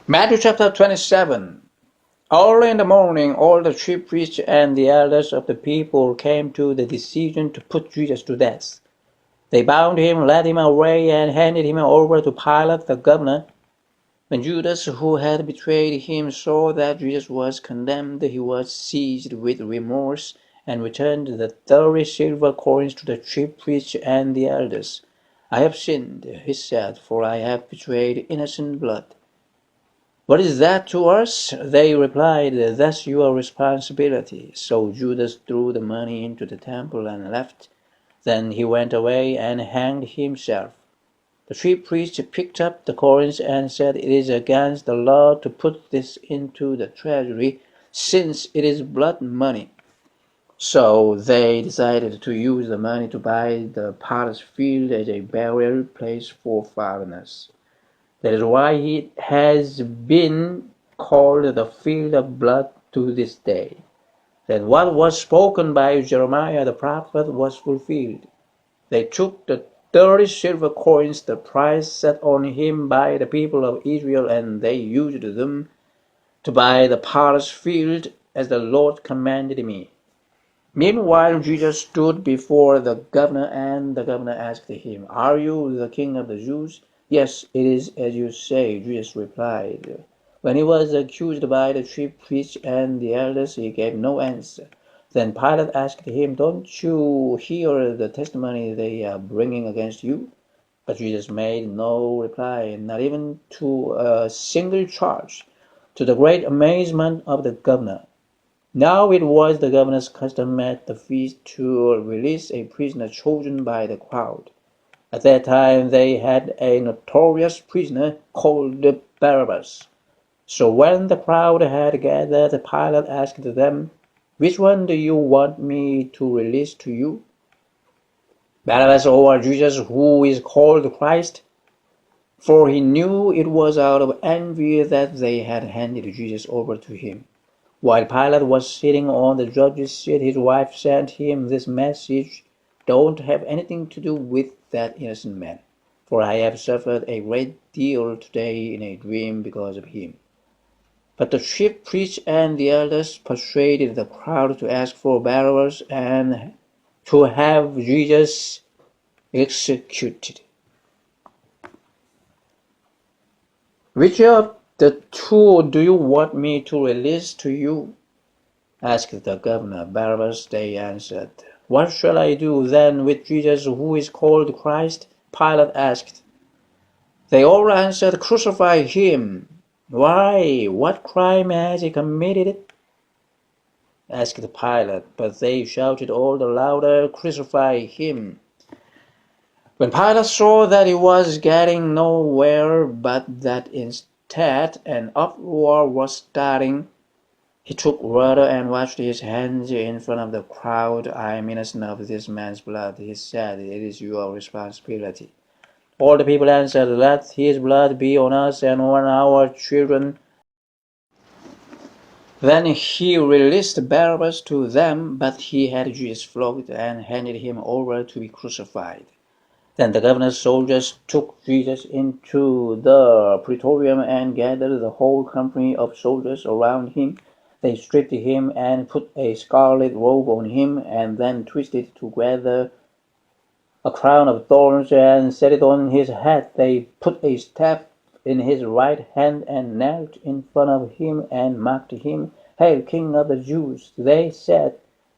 Matthew chapter 27. Early in the morning, all the chief priests and the elders of the people came to the decision to put Jesus to death. They bound him, led him away, and handed him over to Pilate the governor. When Judas, who had betrayed him, saw that Jesus was condemned, he was seized with remorse and returned the 30 silver coins to the chief priests and the elders. I have sinned, he said, for I have betrayed innocent blood. What is that to us? They replied, that's your responsibility. So Judas threw the money into the temple and left. Then he went away and hanged himself. The chief priests picked up the coins and said, it is against the law to put this into the treasury, since it is blood money. So they decided to use the money to buy the potter's field as a burial place for foreigners. That is why it has been called the field of blood to this day. That what was spoken by Jeremiah the prophet was fulfilled. They took the 30 silver coins, the price set on him by the people of Israel, and they used them to buy the potter's field as the Lord commanded me. Meanwhile, Jesus stood before the governor, and the governor asked him, are you the king of the Jews? Yes, it is as you say, Jesus replied. When he was accused by the chief priests and the elders, he gave no answer. Then Pilate asked him, don't you hear the testimony they are bringing against you? But Jesus made no reply, not even to a single charge, to the great amazement of the governor. Now it was the governor's custom at the feast to release a prisoner chosen by the crowd. At that time they had a notorious prisoner called Barabbas. So when the crowd had gathered, Pilate asked them, which one do you want me to release to you? Barabbas or Jesus, who is called Christ? For he knew it was out of envy that they had handed Jesus over to him. While Pilate was sitting on the judge's seat, his wife sent him this message, don't have anything to do with that innocent man, for I have suffered a great deal today in a dream because of him. But the chief priests and the elders persuaded the crowd to ask for Barabbas and to have Jesus executed. Which of the two do you want me to release to you? Asked the governor. Barabbas, they answered. What shall I do then with Jesus, who is called Christ? Pilate asked. They all answered, crucify him. Why? What crime has he committed? Asked Pilate. But they shouted all the louder, crucify him. When Pilate saw that he was getting nowhere, but that instead an uproar was starting, he took water and washed his hands in front of the crowd. I am innocent of this man's blood, he said. It is your responsibility. All the people answered, let his blood be on us and on our children. Then he released Barabbas to them, but he had Jesus flogged and handed him over to be crucified. Then the governor's soldiers took Jesus into the praetorium and gathered the whole company of soldiers around him. They stripped him and put a scarlet robe on him, and then twisted together a crown of thorns and set it on his head. They put a staff in his right hand and knelt in front of him and mocked him. Hail, King of the Jews, they said.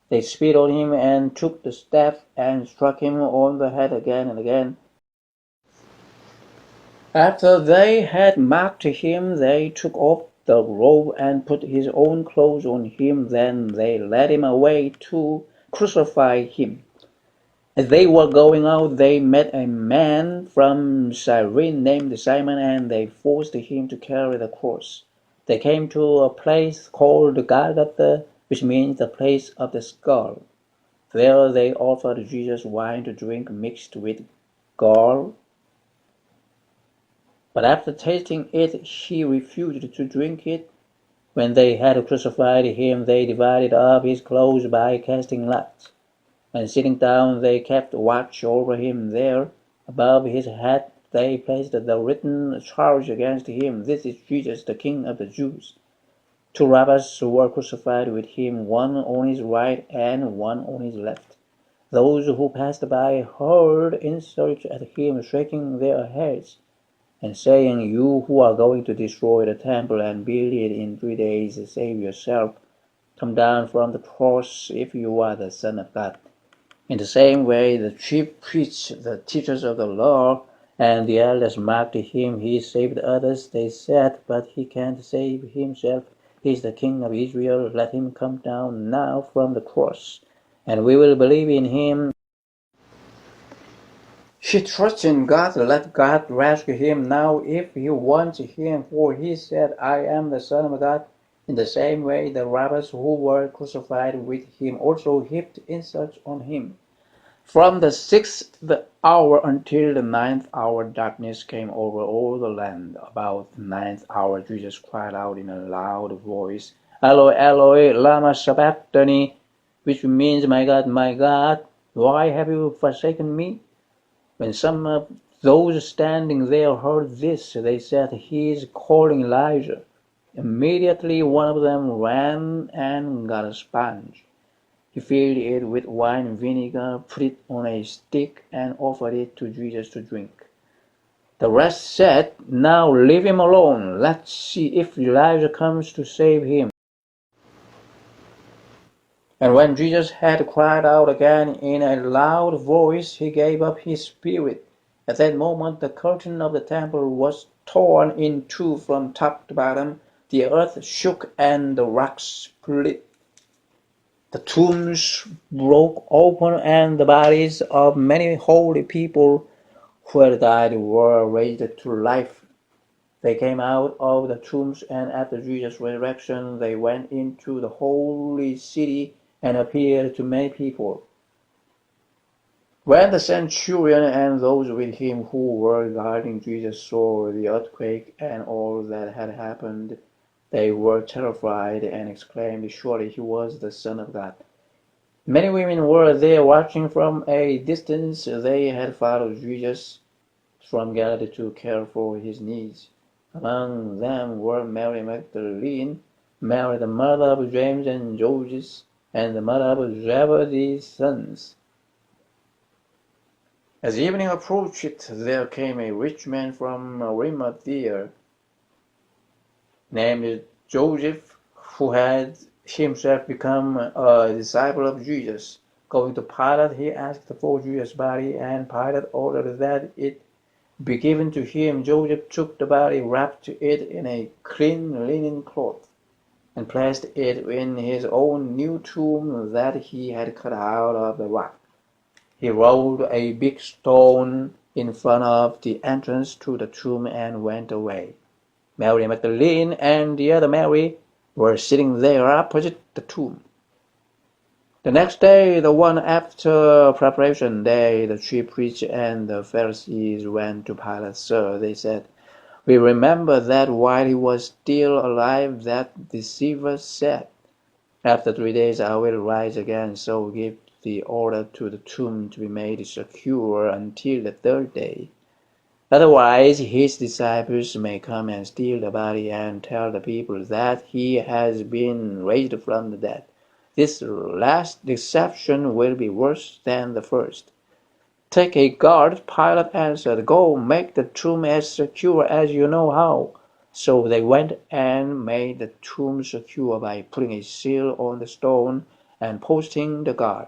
They spit on him and took the staff and struck him on the head again and again. After they had mocked him, they took off the robe and put his own clothes on him. Then they led him away to crucify him. As they were going out, they met a man from Cyrene named Simon, and they forced him to carry the cross. They came to a place called Golgotha, which means the place of the skull. There they offered Jesus wine to drink mixed with gall. But after tasting it, he refused to drink it. When they had crucified him, they divided up his clothes by casting lots. And sitting down, they kept watch over him there. Above his head they placed the written charge against him, "This is Jesus, the King of the Jews." 2 robbers were crucified with him, one on his right and one on his left. Those who passed by hurled insults at him, shaking their heads and saying, "You who are going to destroy the temple and build it in 3 days, save yourself. Come down from the cross if you are the Son of God." In the same way, the chief priests, the teachers of the law, and the elders mocked him. "He saved others," they said, "but he can't save himself. He's the King of Israel. Let him come down now from the cross, and we will believe in him." He trusts in God. Let God rescue him now if he wants him, for he said, "I am the Son of God." In the same way, the robbers who were crucified with him also heaped insults on him. From the 6th hour until the 9th hour, darkness came over all the land. About the 9th hour, Jesus cried out in a loud voice, "Eloi, Eloi, lama sabachthani," which means, my God, why have you forsaken me?" When some of those standing there heard this, they said, "He is calling Elijah." Immediately one of them ran and got a sponge. He filled it with wine vinegar, put it on a stick, and offered it to Jesus to drink. The rest said, "Now leave him alone. Let's see if Elijah comes to save him." And when Jesus had cried out again in a loud voice, he gave up his spirit. At that moment the curtain of the temple was torn in two from top to bottom. The earth shook and the rocks split. The tombs broke open, and the bodies of many holy people who had died were raised to life. They came out of the tombs, and after Jesus' resurrection they went into the holy city and appeared to many people. When the centurion and those with him who were guarding Jesus saw the earthquake and all that had happened, they were terrified and exclaimed, "Surely he was the Son of God." Many women were there watching from a distance. They had followed Jesus from Galilee to care for his needs. Among them were Mary Magdalene, Mary the mother of James and Joses, and the mother of Zebedee's sons. As evening approached, there came a rich man from Arimathea named Joseph, who had himself become a disciple of Jesus. Going to Pilate, he asked for Jesus' body, and Pilate ordered that it be given to him. Joseph took the body, wrapped it in a clean linen cloth, and placed it in his own new tomb that he had cut out of the rock. He rolled a big stone in front of the entrance to the tomb and went away. Mary Magdalene and the other Mary were sitting there opposite the tomb. The next day, the one after preparation day, the chief priests and the Pharisees went to Pilate. "Sir," they said, "we remember that while he was still alive, that deceiver said, 'After 3 days I will rise again,' so give the order to the tomb to be made secure until the 3rd day. Otherwise his disciples may come and steal the body and tell the people that he has been raised from the dead. This last deception will be worse than the first." "Take a guard," Pilate answered. "Go, make the tomb as secure as you know how." So they went and made the tomb secure by putting a seal on the stone and posting the guard.